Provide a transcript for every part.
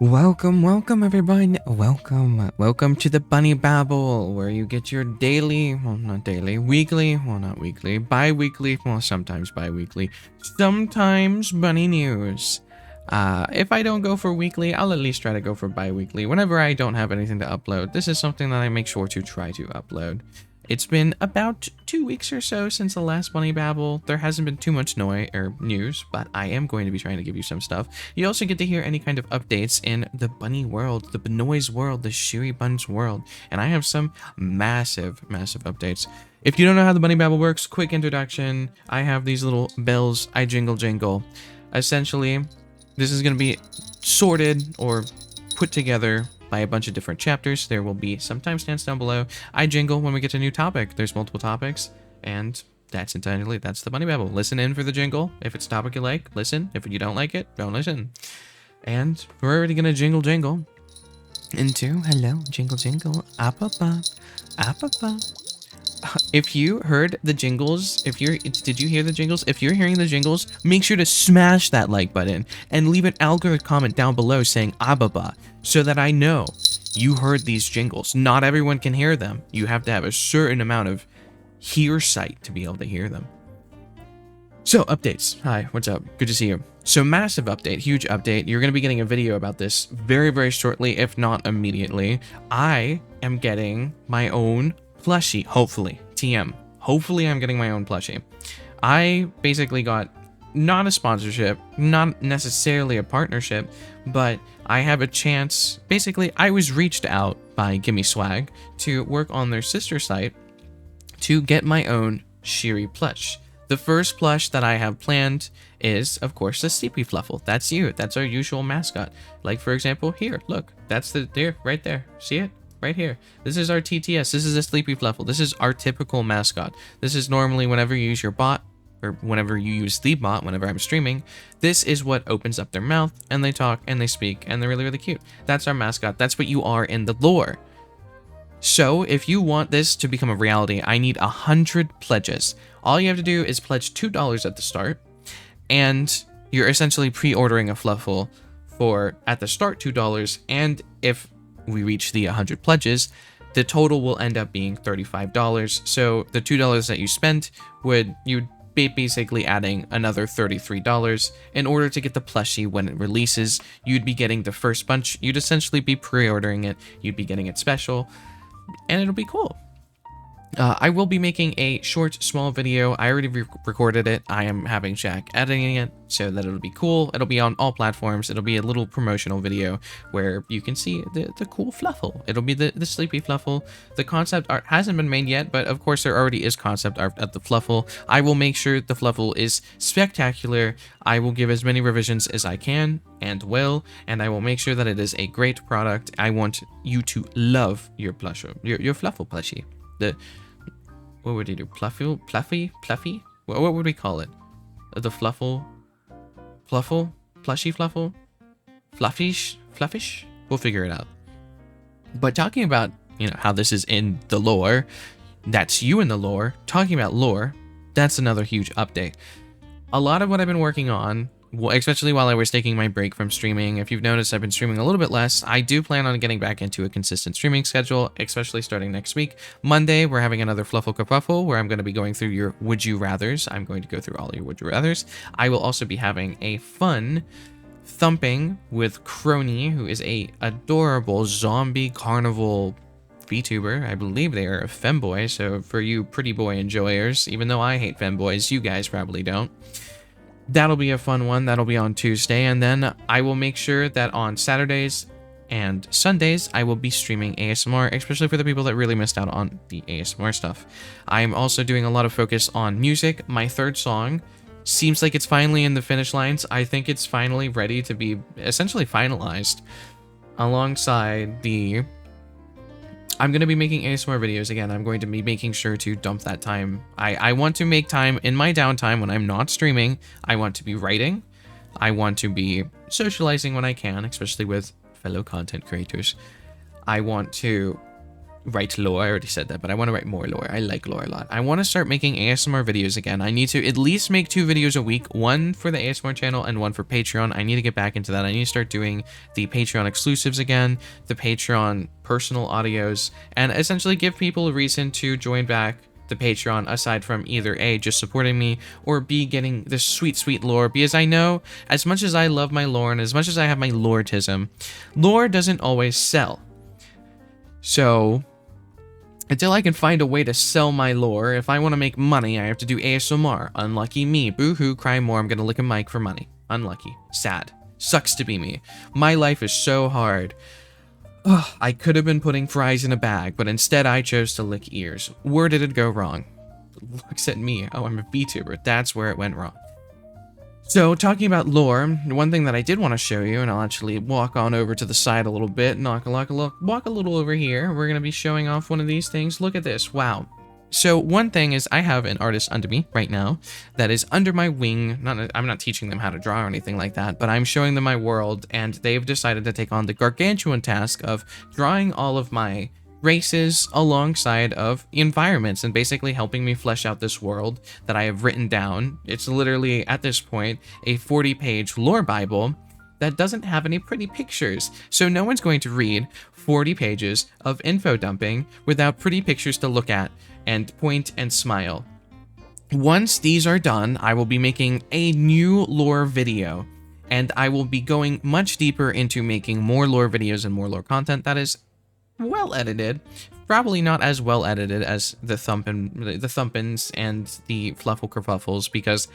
Welcome everyone. Welcome to the Bunny Babble, where you get your daily, well not daily, weekly, well not weekly, bi-weekly, well sometimes bi-weekly, sometimes bunny news. If I don't go for weekly, I'll at least try to go for bi-weekly. Whenever I don't have anything to upload, this is something that I make sure to try to upload. It's been about 2 weeks or so since the last Bunny Babble. There hasn't been too much news, but I am going to be trying to give you some stuff. You also get to hear any kind of updates in the Bunny world, the Benoy's world, the Shirybun's world, and I have some massive updates. If you don't know how the Bunny Babble works, quick introduction. I have these little bells I jingle. Essentially, this is going to be sorted or put together by a bunch of different chapters. There will be some timestamps down below. I jingle when we get to a new topic. There's multiple topics, and that's the Bunny Babble. Listen in for the jingle. If it's a topic you like, listen. If you don't like it, don't listen. And we're already gonna jingle into hello, jingle, apapa. If you heard the jingles, did you hear the jingles? If you're hearing the jingles, make sure to smash that like button and leave an algorithm comment down below saying ababa, so that I know you heard these jingles. Not everyone can hear them. You have to have a certain amount of hear sight to be able to hear them. So, updates. Hi, what's up? Good to see you. So, massive update, huge update. You're going to be getting a video about this very shortly, if not immediately. I am getting my own Plushie, hopefully. TM. Hopefully I'm getting my own plushie. I basically got not a sponsorship, not necessarily a partnership, but I have a chance. Basically, I was reached out by Gimme Swag to work on their sister site to get my own Shiri plush. The first plush that I have planned is, of course, the Sleepy Fluffle. That's you. That's our usual mascot. Like, for example, here, look. That's right there. See it? Right here. This is our TTS. This is a Sleepy Fluffle. This is our typical mascot. This is normally whenever you use your bot, or whenever you use the bot, whenever I'm streaming, this is what opens up their mouth, and they talk, and they speak, and they're really cute. That's our mascot. That's what you are in the lore. So, if you want this to become a reality, I need 100 pledges. All you have to do is pledge $2 at the start, and you're essentially pre-ordering a Fluffle for, at the start, $2, and if we reach the 100 pledges, the total will end up being $35. So the $2 that you spent you'd be basically adding another $33 in order to get the plushie when it releases. You'd be getting the first bunch. You'd essentially be pre-ordering it. You'd be getting it special, and it'll be cool. I will be making a short, small video. I already recorded it. I am having Jack editing it so that it'll be cool. It'll be on all platforms. It'll be a little promotional video where you can see the cool Fluffle. It'll be the Sleepy Fluffle. The concept art hasn't been made yet, but of course there already is concept art at the Fluffle. I will make sure the Fluffle is spectacular. I will give as many revisions as I can and will, and I will make sure that it is a great product. I want you to love your plushie, your Fluffle plushie. What would you do? Pluffy? What would we call it? The Fluffle? Plushie Fluffle? Fluffish? We'll figure it out. But talking about, how this is in the lore, that's you in the lore. Talking about lore, that's another huge update. A lot of what I've been working on, especially while I was taking my break from streaming. If you've noticed, I've been streaming a little bit less. I do plan on getting back into a consistent streaming schedule, especially starting next week. Monday, we're having another Fluffle Kerfuffle, where I'm going to be going through your Would You Rathers. I'm going to go through all your Would You Rathers. I will also be having a fun thumping with Crony, who is a adorable zombie carnival VTuber. I believe they are a femboy, so for you pretty boy enjoyers, even though I hate femboys, you guys probably don't. That'll be a fun one. That'll be on Tuesday. And then I will make sure that on Saturdays and Sundays, I will be streaming ASMR, especially for the people that really missed out on the ASMR stuff. I'm also doing a lot of focus on music. My third song seems like it's finally in the finish lines. I think it's finally ready to be essentially finalized alongside the... I'm going to be making ASMR videos again. I'm going to be making sure to dump that time. I want to make time in my downtime when I'm not streaming. I want to be writing. I want to be socializing when I can, especially with fellow content creators. I want to write lore. I already said that, but I want to write more lore. I like lore a lot. I want to start making ASMR videos again. I need to at least make 2 videos a week, one for the ASMR channel and one for Patreon. I need to get back into that. I need to start doing the Patreon exclusives again, the Patreon personal audios, and essentially give people a reason to join back the Patreon, aside from either A, just supporting me, or B, getting this sweet, sweet lore, because I know, as much as I love my lore, and as much as I have my loretism, lore doesn't always sell. So, until I can find a way to sell my lore, if I want to make money, I have to do ASMR. Unlucky me. Boo-hoo, cry more, I'm gonna lick a mic for money. Unlucky. Sad. Sucks to be me. My life is so hard. Ugh, I could have been putting fries in a bag, but instead I chose to lick ears. Where did it go wrong? Looks at me. Oh, I'm a VTuber. That's where it went wrong. So, talking about lore, one thing that I did want to show you, and I'll actually walk on over to the side a little bit, walk a little over here. We're going to be showing off one of these things. Look at this. Wow. So one thing is I have an artist under me right now that is under my wing. I'm not teaching them how to draw or anything like that, but I'm showing them my world, and they've decided to take on the gargantuan task of drawing all of my races alongside of environments and basically helping me flesh out this world that I have written down. It's literally, at this point, a 40-page lore Bible that doesn't have any pretty pictures. So no one's going to read 40 pages of info dumping without pretty pictures to look at and point and smile. Once these are done, I will be making a new lore video, and I will be going much deeper into making more lore videos and more lore content that is well edited. Probably not as well edited as the Thumpins and the Fluffle Kerfuffles, because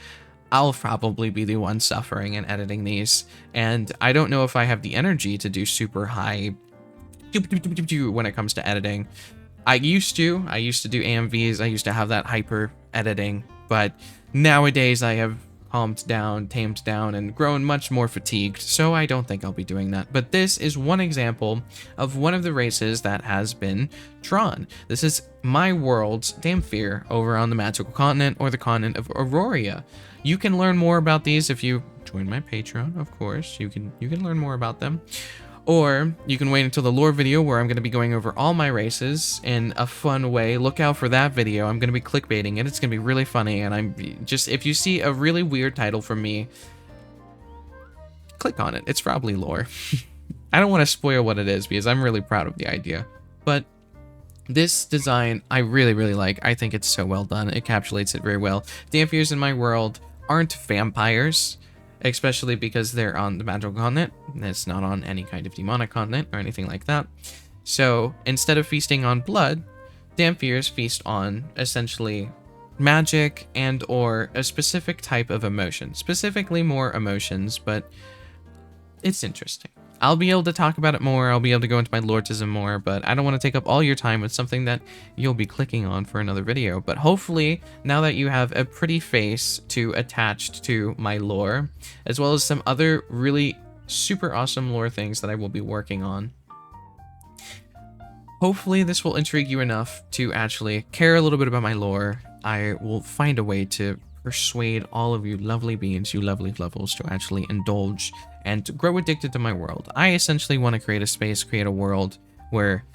I'll probably be the one suffering and editing these, and I don't know if I have the energy to do super high when it comes to editing. I used to do AMVs, I used to have that hyper editing, but nowadays I have calmed down, tamed down, and grown much more fatigued, so I don't think I'll be doing that. But this is one example of one of the races that has been drawn. This is my world's Damphir over on the magical continent, or the continent of Auroria. You can learn more about these if you join my Patreon, of course. You can learn more about them. Or you can wait until the lore video where I'm going to be going over all my races in a fun way. Look out for that video. I'm going to be clickbaiting it. It's going to be really funny. And if you see a really weird title from me, click on it. It's probably lore. I don't want to spoil what it is because I'm really proud of the idea. But this design, I really, really like. I think it's so well done. It encapsulates it very well. Damphirs in my world aren't vampires, especially because they're on the magical continent. It's not on any kind of demonic continent or anything like that. So instead of feasting on blood, Damphirs feast on essentially magic and or a specific type of emotion. Specifically more emotions, but it's interesting. I'll be able to talk about it more. I'll be able to go into my loretism more, but I don't want to take up all your time with something that you'll be clicking on for another video. But hopefully, now that you have a pretty face to attach to my lore, as well as some other really super awesome lore things that I will be working on, hopefully this will intrigue you enough to actually care a little bit about my lore. I will find a way to persuade all of you lovely beings, you lovely Fluffles, to actually indulge and to grow addicted to my world. I essentially want to create a space, create a world where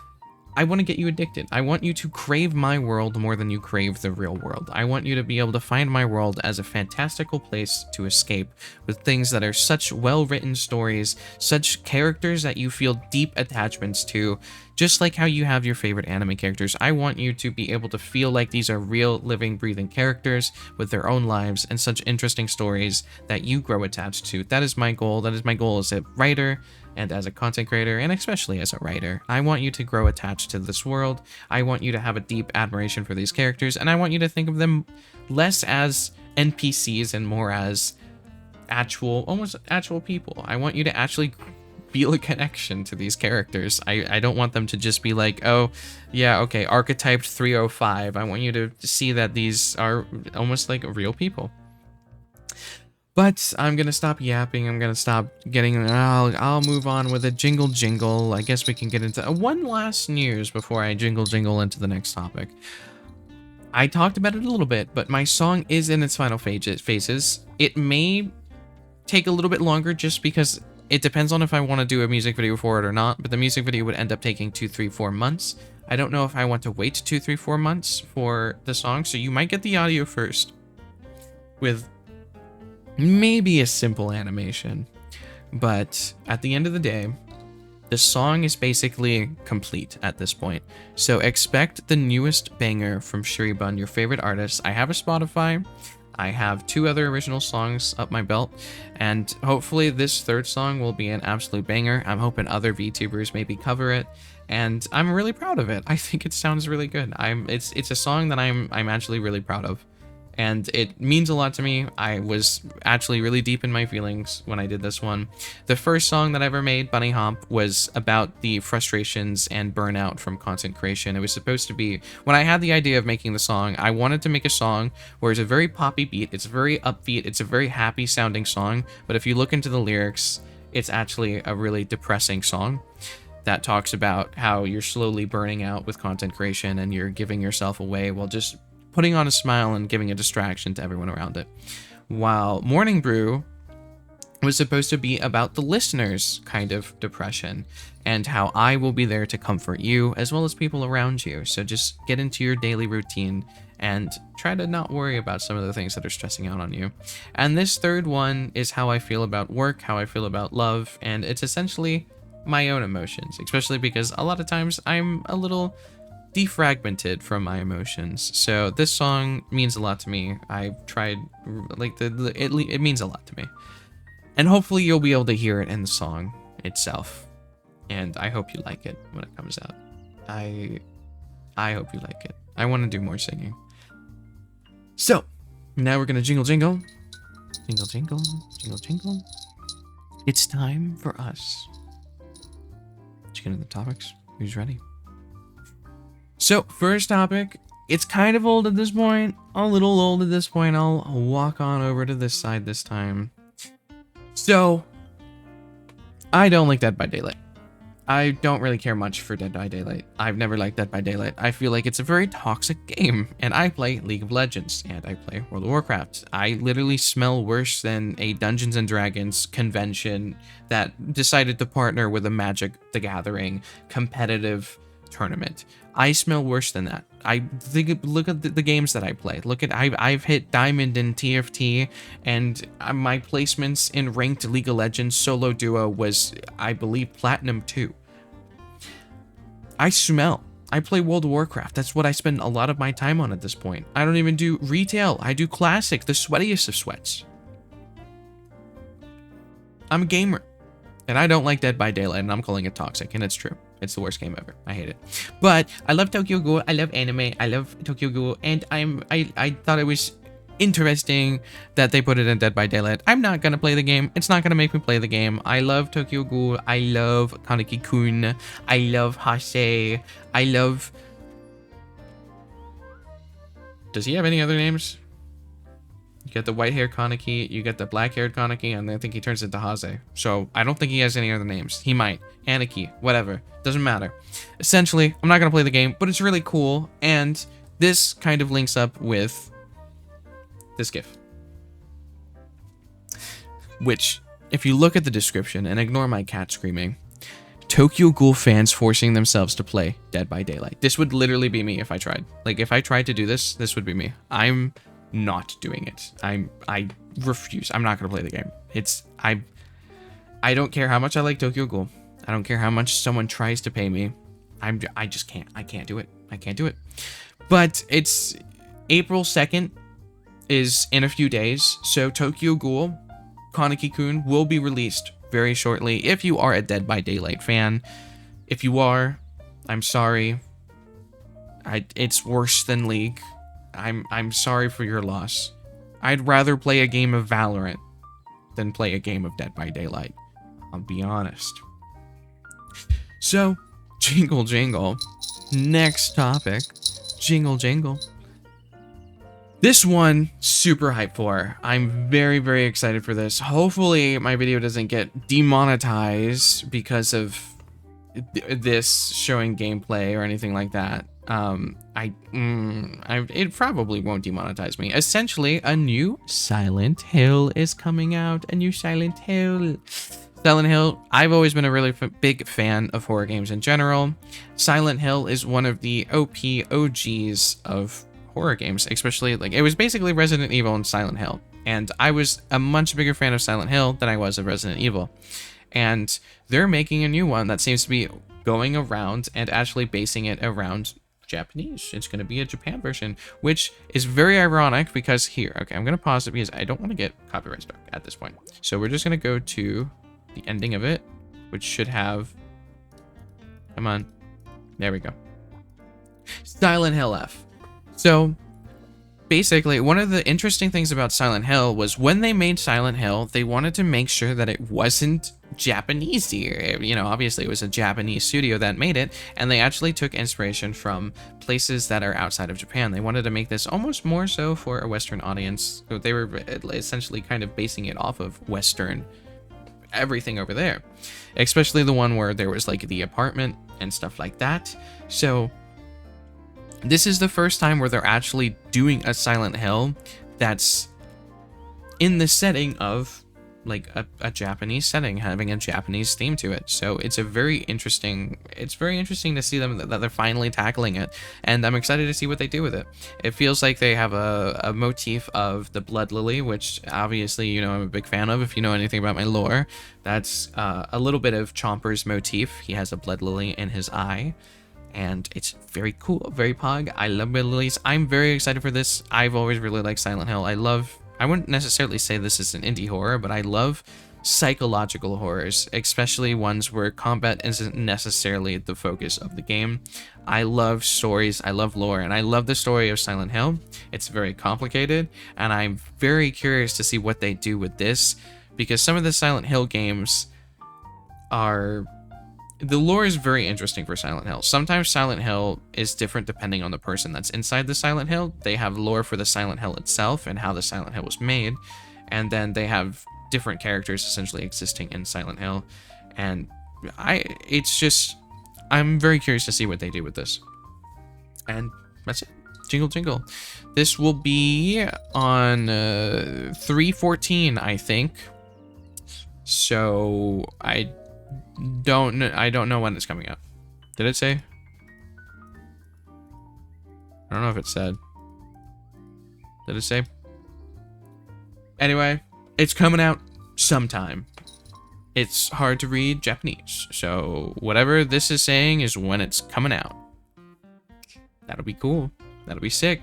I want to get you addicted. I want you to crave my world more than you crave the real world. I want you to be able to find my world as a fantastical place to escape with things that are such well-written stories, such characters that you feel deep attachments to, just like how you have your favorite anime characters. I want you to be able to feel like these are real, living, breathing characters with their own lives and such interesting stories that you grow attached to. That is my goal. That is my goal as a writer and as a content creator, and especially as a writer. I want you to grow attached to this world. I want you to have a deep admiration for these characters, and I want you to think of them less as NPCs and more as almost actual people. I want you to actually feel a connection to these characters. I don't want them to just be like, oh, yeah, okay, archetyped 305. I want you to see that these are almost like real people. But I'm gonna stop yapping. I'm gonna stop getting. I'll move on with a jingle. I guess we can get into one last news before I jingle into the next topic. I talked about it a little bit, but my song is in its final phases. It may take a little bit longer just because it depends on if I want to do a music video for it or not. But the music video would end up taking 2, 3, 4 months. I don't know if I want to wait 2, 3, 4 months for the song, so you might get the audio first with maybe a simple animation. But at the end of the day, the song is basically complete at this point. So expect the newest banger from Shirybun, your favorite artist. I have a Spotify. I have 2 other original songs up my belt, and hopefully this 3rd song will be an absolute banger. I'm hoping other VTubers maybe cover it, and I'm really proud of it. I think it sounds really good. It's a song that I'm actually really proud of. And it means a lot to me. I was actually really deep in my feelings when I did this one. The first song that I ever made, Bunny Hop, was about the frustrations and burnout from content creation. It was supposed to be, when I had the idea of making the song, I wanted to make a song where it's a very poppy beat, it's very upbeat, it's a very happy sounding song, but if you look into the lyrics, it's actually a really depressing song that talks about how you're slowly burning out with content creation and you're giving yourself away while just putting on a smile and giving a distraction to everyone around it. While Morning Brew was supposed to be about the listener's kind of depression and how I will be there to comfort you as well as people around you. So just get into your daily routine and try to not worry about some of the things that are stressing out on you. And this 3rd one is how I feel about work, how I feel about love, and it's essentially my own emotions, especially because a lot of times I'm a little defragmented from my emotions. So this song means a lot to me. I've tried, like, it means a lot to me. And hopefully you'll be able to hear it in the song itself. And I hope you like it when it comes out. I hope you like it. I want to do more singing. So, now we're gonna jingle jingle. Jingle jingle, jingle jingle. It's time for us to get into the topics. Who's ready? So, first topic, it's kind of old at this point, a little old at this point. I'll walk on over to this side this time. So, I don't like Dead by Daylight. I don't really care much for Dead by Daylight. I've never liked Dead by Daylight. I feel like it's a very toxic game, and I play League of Legends, and I play World of Warcraft. I literally smell worse than a Dungeons and Dragons convention that decided to partner with a Magic the Gathering competitive tournament. I smell worse than that. I think, look at the games that I play. Look at, I've hit Diamond in TFT, and my placements in ranked League of Legends solo duo was, I believe, Platinum 2. I smell. I play World of Warcraft. That's what I spend a lot of my time on at this point. I don't even do retail. I do classic, the sweatiest of sweats. I'm a gamer, and I don't like Dead by Daylight, and I'm calling it toxic, and it's true. It's the worst game ever. I hate it. But I love Tokyo Ghoul. I love anime. I love Tokyo Ghoul. And I thought it was interesting that they put it in Dead by Daylight. I'm not going to play the game. It's not going to make me play the game. I love Tokyo Ghoul. I love Kaneki-kun. I love Hase. I love... Does he have any other names? You get the white-haired Kaneki, you get the black-haired Kaneki, and I think he turns into Hase. So I don't think he has any other names. He might. Aniki, whatever. Doesn't matter. Essentially, I'm not going to play the game, but it's really cool, and this kind of links up with this GIF. Which, if you look at the description and ignore my cat screaming, Tokyo Ghoul fans forcing themselves to play Dead by Daylight. This would literally be me if I tried. Like, if I tried to do this, this would be me. I'm not doing it. I refuse. I'm not going to play the game. I don't care how much I like Tokyo Ghoul. I don't care how much someone tries to pay me. I just can't. I can't do it. I can't do it. But it's April 2nd is in a few days. So Tokyo Ghoul, Kaneki-kun will be released very shortly. If you are a Dead by Daylight fan, if you are, I'm sorry. It's worse than League. I'm sorry for your loss. I'd rather play a game of Valorant than play a game of Dead by Daylight. I'll be honest. So, jingle jingle. Next topic. Jingle jingle. This one, super hyped for. I'm very, very excited for this. Hopefully, my video doesn't get demonetized because of this showing gameplay or anything like that. It probably won't demonetize me. Essentially, a new Silent Hill is coming out. A new Silent Hill. Silent Hill, I've always been a really big fan of horror games in general. Silent Hill is one of the OGs of horror games, especially like it was basically Resident Evil and Silent Hill. And I was a much bigger fan of Silent Hill than I was of Resident Evil. And they're making a new one that seems to be going around and actually basing it around Japanese. It's going to be a Japan version, which is very ironic because here, okay, I'm going to pause it because I don't want to get copyright struck at this point. So we're just going to go to the ending of it, which should have, come on, there we go. Silent Hill F. So basically, one of the interesting things about Silent Hill was when they made Silent Hill, they wanted to make sure that it wasn't Japanese here. You know, obviously it was a Japanese studio that made it, and they actually took inspiration from places that are outside of Japan. They wanted to make this almost more so for a Western audience. So they were essentially kind of basing it off of Western everything over there, especially the one where there was like the apartment and stuff like that. So this is the first time where they're actually doing a Silent Hill that's in the setting of like a Japanese setting, having a Japanese theme to it. So it's very interesting to see them that they're finally tackling it, and I'm excited to see what they do with it. It feels like they have a motif of the blood lily, which obviously, you know, I'm a big fan of if you know anything about my lore. That's a little bit of Chomper's motif. He has a blood lily in his eye, and it's very cool, very pog. I love blood lilies. I'm very excited for this. I've always really liked Silent Hill. I wouldn't necessarily say this is an indie horror, but I love psychological horrors, especially ones where combat isn't necessarily the focus of the game. I love stories, I love lore, and I love the story of Silent Hill. It's very complicated, and I'm very curious to see what they do with this, because some of the Silent Hill games are... The lore is very interesting for Silent Hill. Sometimes Silent Hill is different depending on the person that's inside the Silent Hill. They have lore for the Silent Hill itself and how the Silent Hill was made. And then they have different characters essentially existing in Silent Hill. And I'm very curious to see what they do with this. And that's it. Jingle jingle. This will be on 3/14, I think. So I don't know when it's coming out. Did it say? I don't know if it said. Did it say? Anyway, it's coming out sometime. It's hard to read Japanese, so whatever this is saying is when it's coming out. That'll be cool. That'll be sick.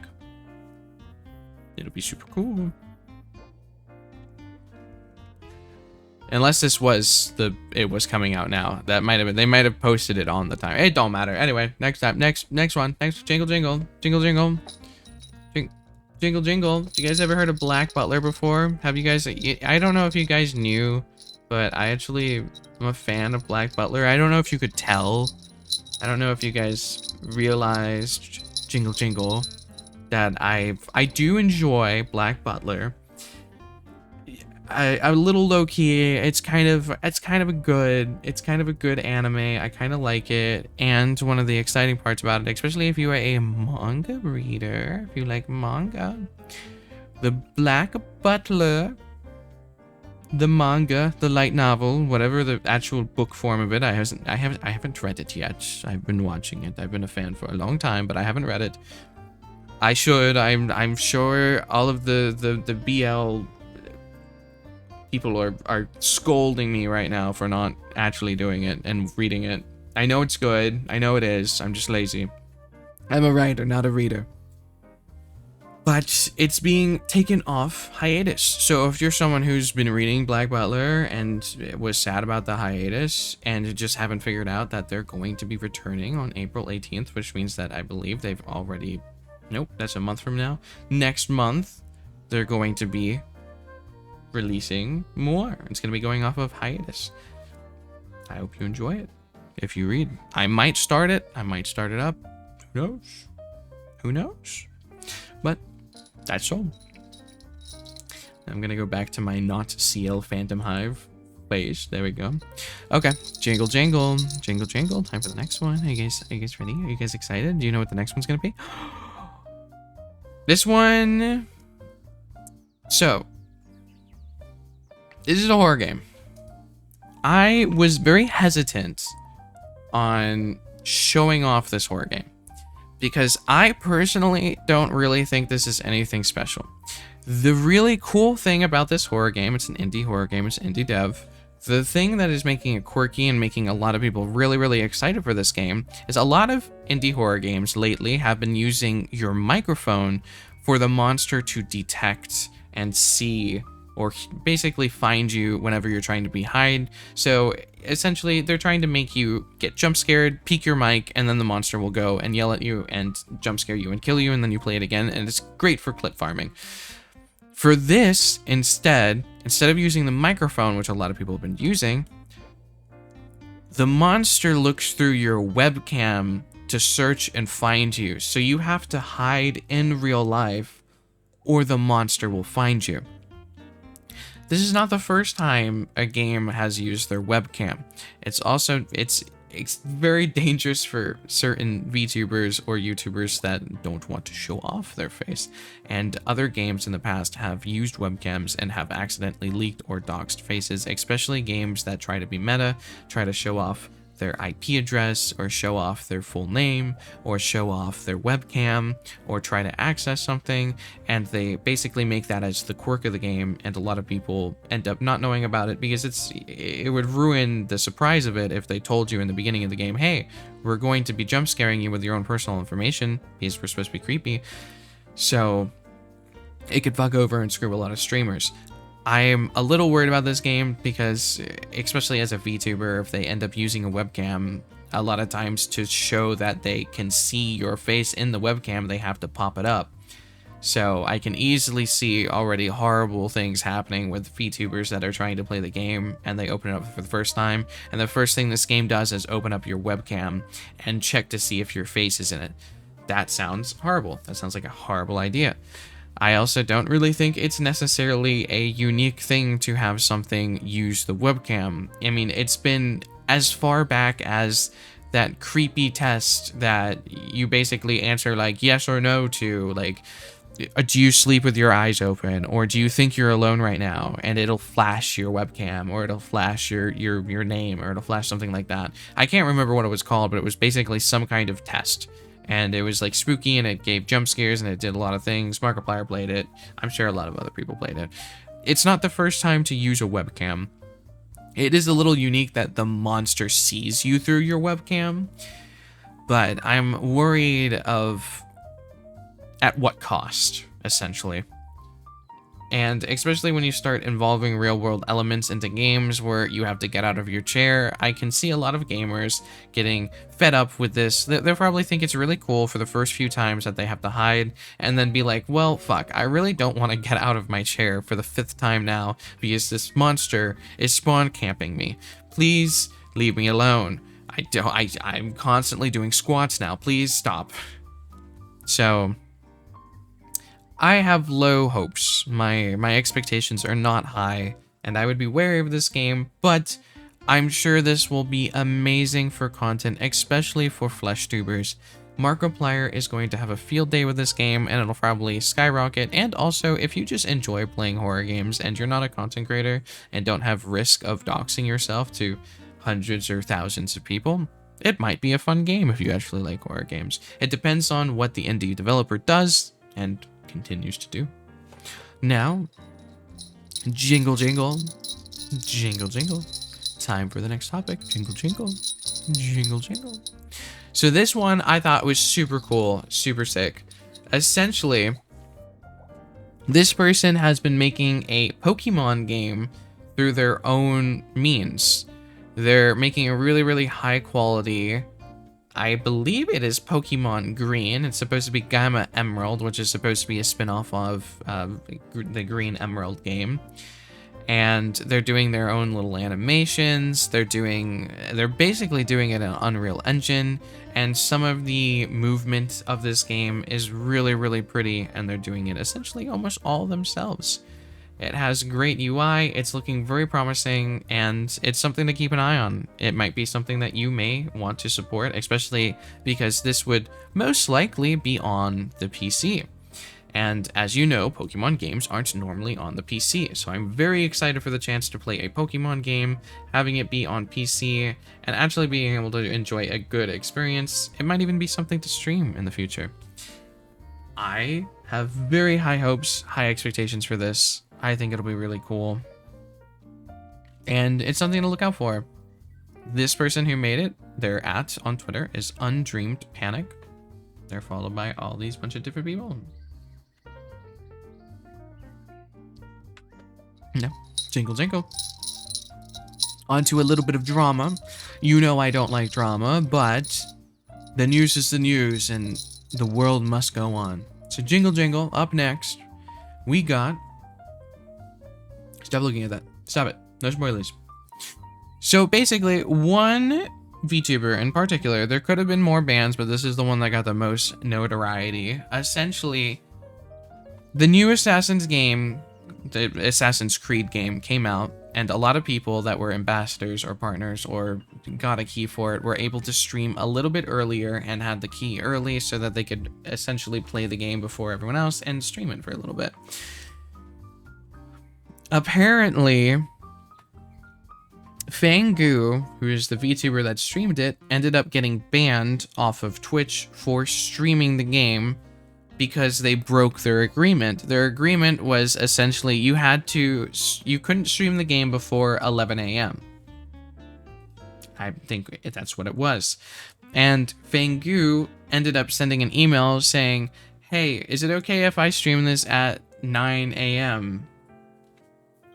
It'll be super cool. Unless this was it was coming out now. That might have been, they might have posted it on the time. It don't matter. Anyway, next one. Next jingle jingle. Jingle jingle. Jingle jingle. You guys ever heard of Black Butler before? Have you guys, I don't know if you guys knew, but I actually am a fan of Black Butler. I don't know if you could tell. I don't know if you guys realized, jingle jingle, that I do enjoy Black Butler. A little low key. It's kind of a good anime. I kind of like it. And one of the exciting parts about it, especially if you are a manga reader, if you like manga, the Black Butler, the manga, the light novel, whatever the actual book form of it, I haven't read it yet. I've been watching it. I've been a fan for a long time, but I haven't read it. I should. I'm sure all of the BL people are scolding me right now for not actually doing it and reading it. I know it's good. I know it is. I'm just lazy. I'm a writer, not a reader. But it's being taken off hiatus. So if you're someone who's been reading Black Butler and was sad about the hiatus and just haven't figured out that they're going to be returning on April 18th, which means that I believe they've already... Nope, that's a month from now. Next month, they're going to be releasing more. It's going to be going off of hiatus. I hope you enjoy it. If you read, I might start it. I might start it up. Who knows? Who knows? But that's all. I'm going to go back to my not CL Phantom Hive phase. There we go. Okay. Jingle, jingle. Jingle, jingle. Time for the next one. Are you guys ready? Are you guys excited? Do you know what the next one's going to be? This one... So... This is a horror game. I was very hesitant on showing off this horror game because I personally don't really think this is anything special. The really cool thing about this horror game, it's an indie horror game, it's indie dev. The thing that is making it quirky and making a lot of people really, really excited for this game is a lot of indie horror games lately have been using your microphone for the monster to detect and see or basically find you whenever you're trying to be hide. So essentially they're trying to make you get jump scared, peek your mic, and then the monster will go and yell at you and jump scare you and kill you, and then you play it again, and it's great for clip farming. For this, instead of using the microphone, which a lot of people have been using, the monster looks through your webcam to search and find you. So you have to hide in real life or the monster will find you. This is not the first time a game has used their webcam. It's very dangerous for certain VTubers or YouTubers that don't want to show off their face. And other games in the past have used webcams and have accidentally leaked or doxed faces, especially games that try to be meta, try to show off their IP address or show off their full name or show off their webcam or try to access something, and they basically make that as the quirk of the game, and a lot of people end up not knowing about it because it would ruin the surprise of it if they told you in the beginning of the game, hey, we're going to be jump scaring you with your own personal information because we're supposed to be creepy. So it could fuck over and screw a lot of streamers. I'm a little worried about this game because, especially as a VTuber, if they end up using a webcam, a lot of times to show that they can see your face in the webcam, they have to pop it up. So I can easily see already horrible things happening with VTubers that are trying to play the game and they open it up for the first time. And the first thing this game does is open up your webcam and check to see if your face is in it. That sounds horrible. That sounds like a horrible idea. I also don't really think it's necessarily a unique thing to have something use the webcam. I mean, it's been as far back as that creepy test that you basically answer like yes or no to, like, do you sleep with your eyes open, or do you think you're alone right now? And it'll flash your webcam, or it'll flash your name, or it'll flash something like that. I can't remember what it was called, but it was basically some kind of test. And it was like spooky and it gave jump scares and it did a lot of things. Markiplier played it. I'm sure a lot of other people played it. It's not the first time to use a webcam. It is a little unique that the monster sees you through your webcam. But I'm worried of at what cost, essentially. And especially when you start involving real world elements into games where you have to get out of your chair, I can see a lot of gamers getting fed up with this. They'll probably think it's really cool for the first few times that they have to hide, and then be like, well, fuck, I really don't want to get out of my chair for the 5th time now because this monster is spawn camping me. Please leave me alone. I'm constantly doing squats now. Please stop. So I have low hopes. My expectations are not high, and I would be wary of this game, but I'm sure this will be amazing for content, especially for flesh tubers. Markiplier is going to have a field day with this game, and it'll probably skyrocket. And also, if you just enjoy playing horror games and you're not a content creator and don't have risk of doxing yourself to hundreds or thousands of people, it might be a fun game if you actually like horror games. It depends on what the indie developer does and continues to do. Now, jingle jingle, jingle jingle. Time for the next topic. Jingle jingle, jingle jingle. So this one I thought was super cool, super sick. Essentially, this person has been making a Pokemon game through their own means. They're making a really, really high quality, I believe it is Pokemon Green. It's supposed to be Gamma Emerald, which is supposed to be a spin-off of the Green Emerald game. And they're doing their own little animations. They're basically doing it in Unreal Engine. And some of the movement of this game is really, really pretty. And they're doing it essentially almost all themselves. It has great UI, it's looking very promising, and it's something to keep an eye on. It might be something that you may want to support, especially because this would most likely be on the PC. And as you know, Pokemon games aren't normally on the PC, so I'm very excited for the chance to play a Pokemon game, having it be on PC, and actually being able to enjoy a good experience. It might even be something to stream in the future. I have very high hopes, high expectations for this. I think it'll be really cool. And it's something to look out for. This person who made it, their @ on Twitter is Undreamed Panic. They're followed by all these bunch of different people. No, jingle jingle. Onto a little bit of drama. You know I don't like drama, but the news is the news and the world must go on. So jingle jingle, up next, we got... Stop looking at that. Stop it. No spoilers. So basically, one VTuber in particular, there could have been more bans, but this is the one that got the most notoriety. Essentially, the new Assassin's game, the Assassin's Creed game, came out, and a lot of people that were ambassadors or partners or got a key for it were able to stream a little bit earlier and had the key early so that they could essentially play the game before everyone else and stream it for a little bit. Apparently, Fangu, who is the VTuber that streamed it, ended up getting banned off of Twitch for streaming the game because they broke their agreement. Their agreement was essentially you couldn't stream the game before 11 a.m. I think that's what it was. And Fangu ended up sending an email saying, hey, is it okay if I stream this at 9 a.m.?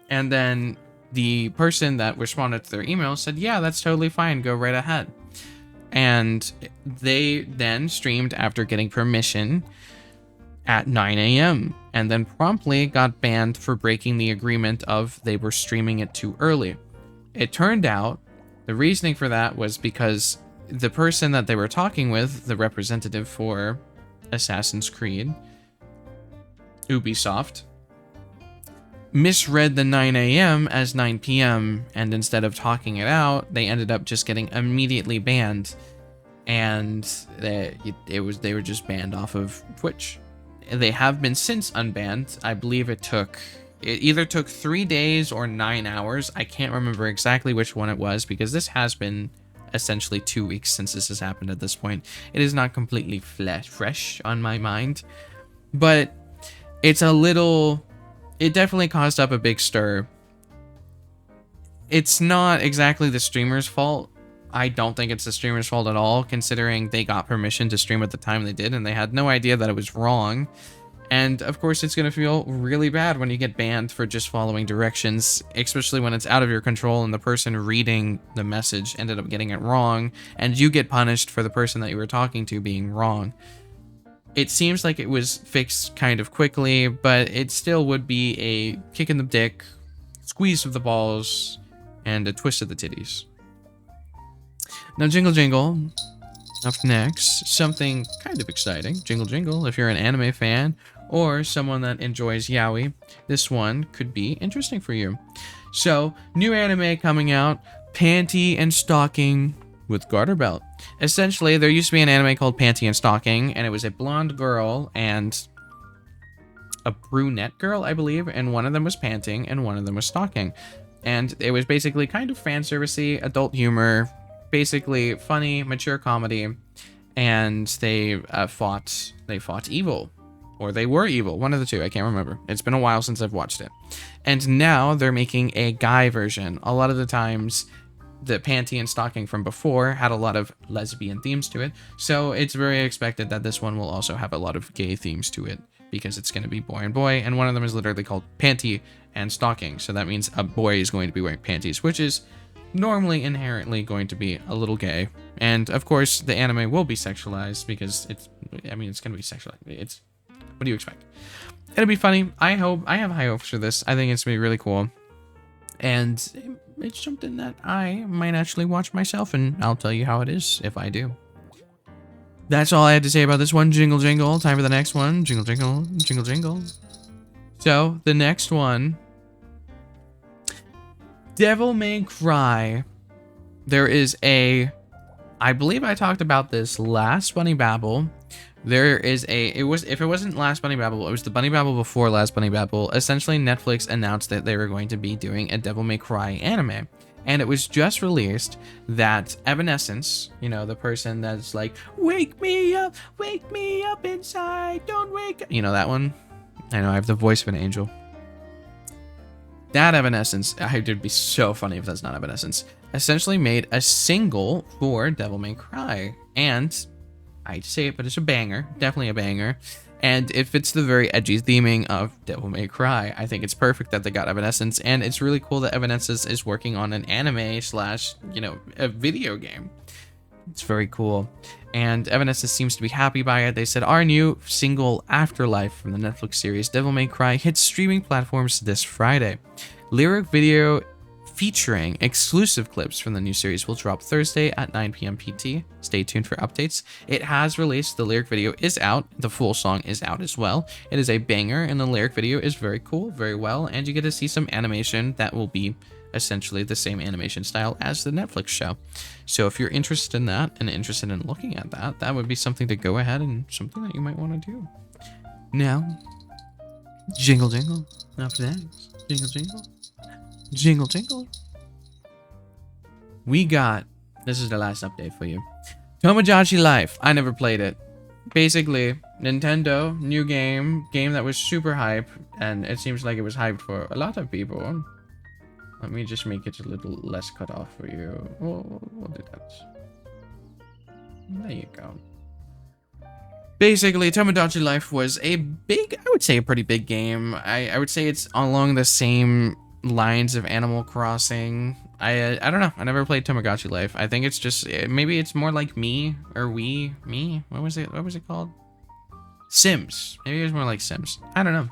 And then the person that responded to their email said, yeah, that's totally fine. Go right ahead. And they then streamed after getting permission at 9 a.m. and then promptly got banned for breaking the agreement of they were streaming it too early. It turned out the reasoning for that was because the person that they were talking with, the representative for Assassin's Creed, Ubisoft, misread the 9 a.m. as 9 p.m. and instead of talking it out, they ended up just getting immediately banned, and they were just banned off of Twitch. They have been since unbanned. I believe it either took 3 days or 9 hours. I can't remember exactly which one it was because this has been essentially 2 weeks since this has happened at this point. It is not completely fresh on my mind, but it's a little... It definitely caused up a big stir. It's not exactly the streamer's fault. I don't think it's the streamer's fault at all, considering they got permission to stream at the time they did, and they had no idea that it was wrong. And of course, it's going to feel really bad when you get banned for just following directions, especially when it's out of your control and the person reading the message ended up getting it wrong, and you get punished for the person that you were talking to being wrong. It seems like it was fixed kind of quickly, but it still would be a kick in the dick, squeeze of the balls, and a twist of the titties. Now, jingle jingle. Up next, something kind of exciting. Jingle jingle, if you're an anime fan or someone that enjoys yaoi, this one could be interesting for you. So, new anime coming out, Panty and Stocking with Garter Belt. Essentially, there used to be an anime called Panty and Stocking, and it was a blonde girl and a brunette girl, I believe, and one of them was panting and one of them was stocking. And it was basically kind of fan servicey, adult humor, basically funny, mature comedy, and they fought evil, or they were evil, one of the two, I can't remember. It's been a while since I've watched it. And now they're making a guy version. A lot of the times, the Panty and Stocking from before had a lot of lesbian themes to it, so it's very expected that this one will also have a lot of gay themes to it, because it's going to be boy and boy, and one of them is literally called Panty and Stocking, so that means a boy is going to be wearing panties, which is normally inherently going to be a little gay. And of course, the anime will be sexualized because it's going to be sexualized. What do you expect? It'll be funny. I have high hopes for this. I think it's going to be really cool. And it's something that I might actually watch myself, and I'll tell you how it is if I do. That's all I had to say about this one. Jingle jingle. Time for the next one. Jingle jingle. Jingle jingle. So, the next one. Devil May Cry. There is I believe I talked about this last Bunny Babble. There is if it wasn't Last Bunny Babble, it was the Bunny Babble before Last Bunny Babble. Essentially, Netflix announced that they were going to be doing a Devil May Cry anime. And it was just released that Evanescence, you know, the person that's like, wake me up inside, don't wake up. You know that one? I know, I have the voice of an angel. That Evanescence, it would be so funny if that's not Evanescence, essentially made a single for Devil May Cry. And I hate to say it, but it's a banger, definitely a banger. And it fits the very edgy theming of Devil May Cry. I think it's perfect that they got Evanescence, and it's really cool that Evanescence is working on an anime slash, you know, a video game. It's very cool. And Evanescence seems to be happy by it. They said, our new single Afterlife from the Netflix series Devil May Cry hits streaming platforms this Friday. Lyric video featuring exclusive clips from the new series will drop Thursday at 9 p.m. PT. Stay tuned for updates. It has released. The lyric video is out. The full song is out as well. It is a banger, and the lyric video is very cool, very well, and you get to see some animation that will be essentially the same animation style as the Netflix show. So if you're interested in that and interested in looking at that, that would be something to go ahead and something that you might want to do. Now, jingle jingle. Up next, jingle jingle. Jingle jingle. We got, this is the last update for you. Tomadachi Life. I never played it. Basically, Nintendo, new game that was super hype, and it seems like it was hyped for a lot of people. Let me just make it a little less cut off for you. We'll do that. There you go. Basically, Tomadachi Life was a big, I would say a pretty big game. I would say it's along the same lines of Animal Crossing. I don't know. I never played Tamagotchi Life. I think it's just, maybe it's more like me. What was it called? Sims. Maybe it was more like Sims. I don't know.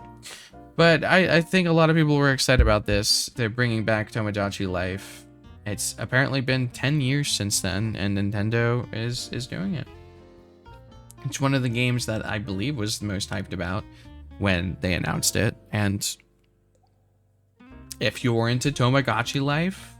But I think a lot of people were excited about this. They're bringing back Tamagotchi Life. It's apparently been 10 years since then, and Nintendo is doing it. It's one of the games that I believe was the most hyped about when they announced it, and if you're into Tamagotchi Life,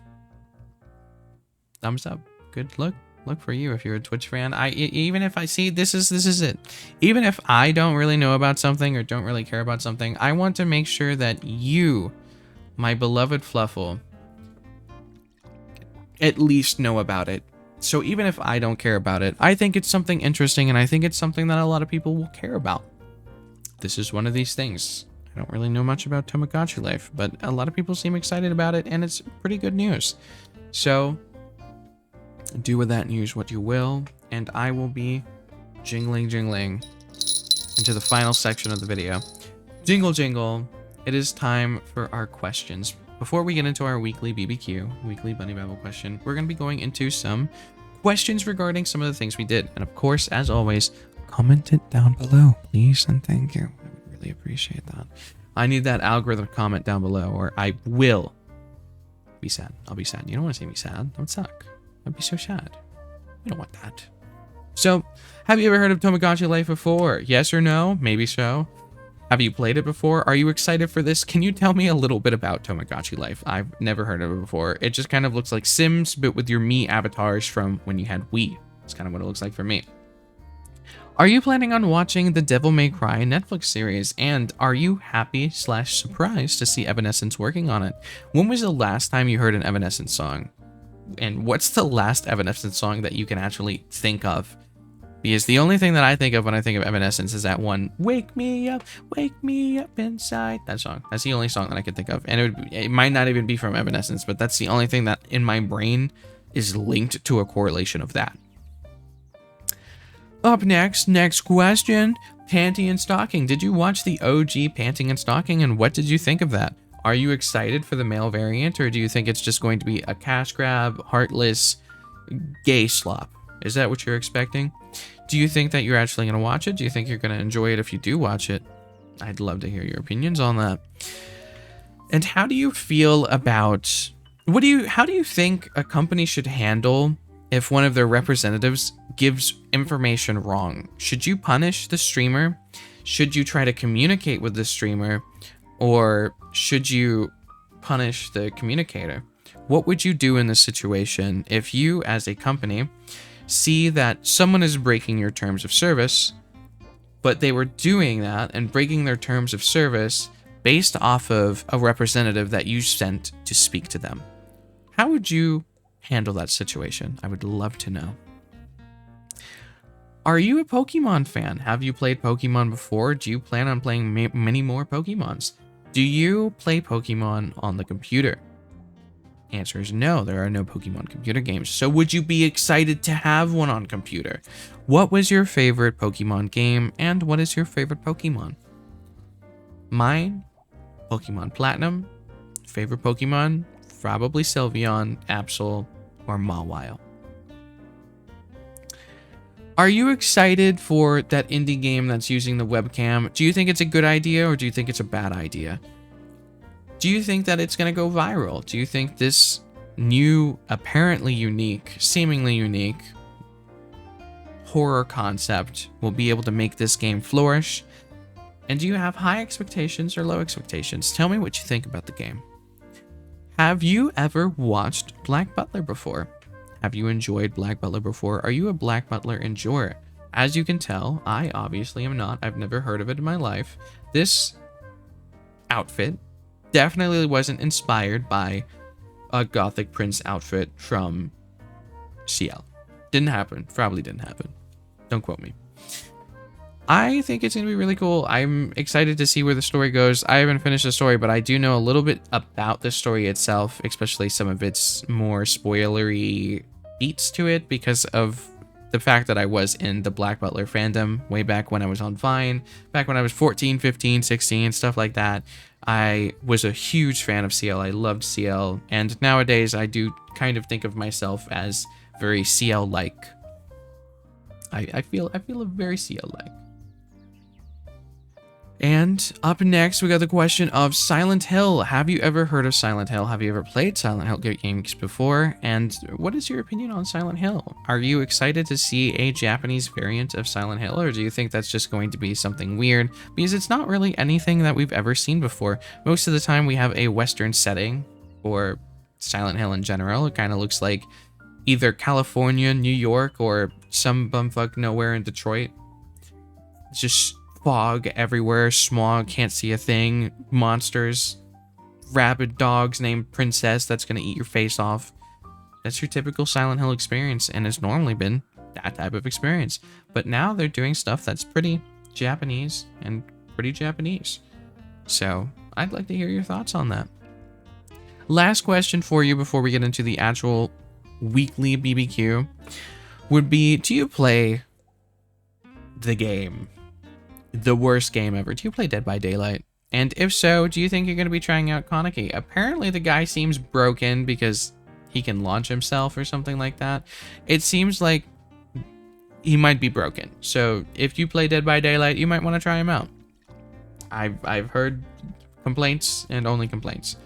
thumbs up. Good look for you if you're a Twitch fan. Even if I see this is it. Even if I don't really know about something or don't really care about something, I want to make sure that you, my beloved Fluffle, at least know about it. So even if I don't care about it, I think it's something interesting, and I think it's something that a lot of people will care about. This is one of these things. I don't really know much about Tamagotchi Life, but a lot of people seem excited about it, and it's pretty good news. So, do with that news what you will, and I will be jingling into the final section of the video. Jingle jingle, it is time for our questions. Before we get into our weekly BBQ, weekly Bunny Babble question, we're going to be going into some questions regarding some of the things we did. And of course, as always, comment it down below, please, and thank you. Really appreciate that. I need that algorithm comment down below, or I will be sad. I'll be sad. You don't want to see me sad. That would suck. I'd be so sad. We don't want that. So, have you ever heard of Tamagotchi Life before? Yes or no? Maybe so. Have you played it before? Are you excited for this? Can you tell me a little bit about Tamagotchi Life? I've never heard of it before. It just kind of looks like Sims, but with your Mii avatars from when you had Wii. That's kind of what it looks like for me. Are you planning on watching the Devil May Cry Netflix series? And are you happy / surprised to see Evanescence working on it? When was the last time you heard an Evanescence song? And what's the last Evanescence song that you can actually think of? Because the only thing that I think of when I think of Evanescence is that one, wake me up inside. That song. That's the only song that I can think of. And it might not even be from Evanescence, but that's the only thing that in my brain is linked to a correlation of that. Up next question, Panty and Stocking. Did you watch the OG Panty and Stocking, and what did you think of that? Are you excited for the male variant, or do you think it's just going to be a cash grab, heartless, gay slop? Is that what you're expecting? Do you think that you're actually going to watch it? Do you think you're going to enjoy it if you do watch it? I'd love to hear your opinions on that. And how do you feel about, how do you think a company should handle if one of their representatives gives information wrong? Should you punish the streamer? Should you try to communicate with the streamer? Or should you punish the communicator? What would you do in this situation if you, as a company, see that someone is breaking your terms of service but they were doing that and breaking their terms of service based off of a representative that you sent to speak to them. How would you handle that situation? I would love to know. Are you a Pokemon fan? Have you played Pokemon before? Do you plan on playing many more Pokemons? Do you play Pokemon on the computer? Answer is no, there are no Pokemon computer games. So would you be excited to have one on computer? What was your favorite Pokemon game, and what is your favorite Pokemon? Mine, Pokemon Platinum. Favorite Pokemon, probably Sylveon, Absol, or Mawile. Are you excited for that indie game that's using the webcam? Do you think it's a good idea, or do you think it's a bad idea? Do you think that it's going to go viral? Do you think this new, apparently unique, seemingly unique horror concept will be able to make this game flourish? And do you have high expectations or low expectations? Tell me what you think about the game. Have you ever watched Black Butler before? Have you enjoyed Black Butler before? Are you a Black Butler enjoyer? As you can tell, I obviously am not. I've never heard of it in my life. This outfit definitely wasn't inspired by a Gothic Prince outfit from CL. Didn't happen. Probably didn't happen. Don't quote me. I think it's going to be really cool. I'm excited to see where the story goes. I haven't finished the story, but I do know a little bit about the story itself, especially some of its more spoilery beats to it because of the fact that I was in the Black Butler fandom way back when I was on Vine, back when I was 14, 15, 16, stuff like that. I was a huge fan of CL. I loved CL, and nowadays I do kind of think of myself as very CL-like. I feel very CL-like. And up next, we got the question of Silent Hill. Have you ever heard of Silent Hill? Have you ever played Silent Hill games before? And what is your opinion on Silent Hill? Are you excited to see a Japanese variant of Silent Hill, or do you think that's just going to be something weird? Because it's not really anything that we've ever seen before. Most of the time, we have a Western setting for Silent Hill in general. It kind of looks like either California, New York, or some bumfuck nowhere in Detroit. It's just fog everywhere, smog, can't see a thing, monsters, rabid dogs named Princess that's gonna eat your face off. That's your typical Silent Hill experience, and it's normally been that type of experience. But now they're doing stuff that's pretty Japanese and pretty Japanese. So I'd like to hear your thoughts on that. Last question for you before we get into the actual weekly BBQ would be, do you play the game? The worst game ever. Do you play Dead by Daylight? And if so, do you think you're going to be trying out Kaneki? Apparently the guy seems broken because he can launch himself or something like that. It seems like he might be broken. So if you play Dead by Daylight, you might want to try him out. I've heard complaints and only complaints.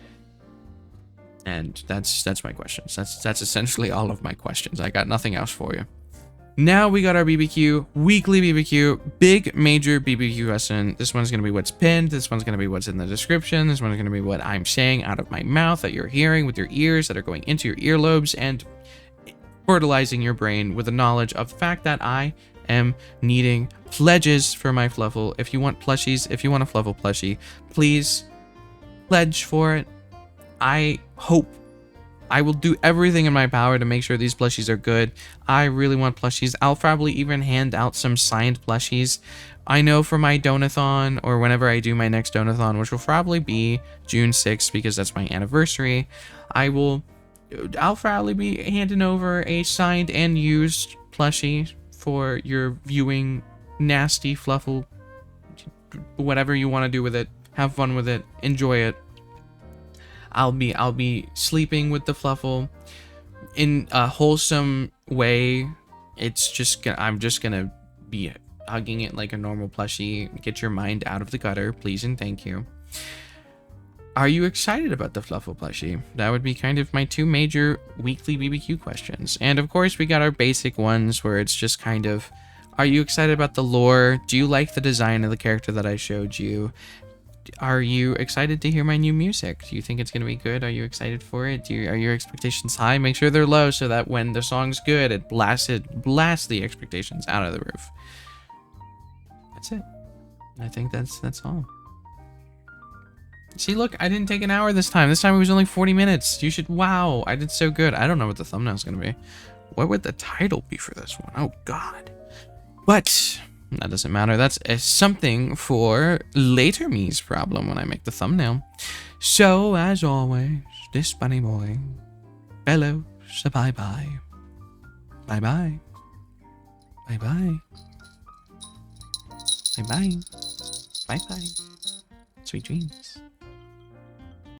And that's my questions. That's essentially all of my questions. I got nothing else for you. Now we got our BBQ, weekly BBQ, big major BBQ question. This one's going to be what's pinned. This one's going to be what's in the description. This one's going to be what I'm saying out of my mouth that you're hearing with your ears that are going into your earlobes and fertilizing your brain with the knowledge of the fact that I am needing pledges for my Fluffle. If you want plushies, if you want a Fluffle plushie, please pledge for it. I hope I will do everything in my power to make sure these plushies are good. I really want plushies. I'll probably even hand out some signed plushies. I know for my donathon, or whenever I do my next donathon, which will probably be June 6th because that's my anniversary, I'll probably be handing over a signed and used plushie for your viewing nasty Fluffle, whatever you want to do with it. Have fun with it. Enjoy it. I'll be sleeping with the Fluffle in a wholesome way. I'm just gonna be hugging it like a normal plushie. Get your mind out of the gutter, please and thank you. Are you excited about the Fluffle plushie? That would be kind of my two major weekly BBQ questions. And of course, we got our basic ones where it's just kind of, are you excited about the lore? Do you like the design of the character that I showed you? Are you excited to hear my new music? Do you think it's going to be good? Are you excited for it? Are your expectations high? Make sure they're low so that when the song's good, it blasts the expectations out of the roof. that's it. I think that's all. See, look, I didn't take an hour this time. This time it was only 40 minutes. You should, wow, I did so good. I don't know what the thumbnail's gonna be. What would the title be for this one? Oh, God. But that doesn't matter. That's something for later me's problem when I make the thumbnail. So, as always, this bunny boy, hello, so bye-bye. Bye-bye. Bye-bye. Bye-bye. Bye-bye. Sweet dreams.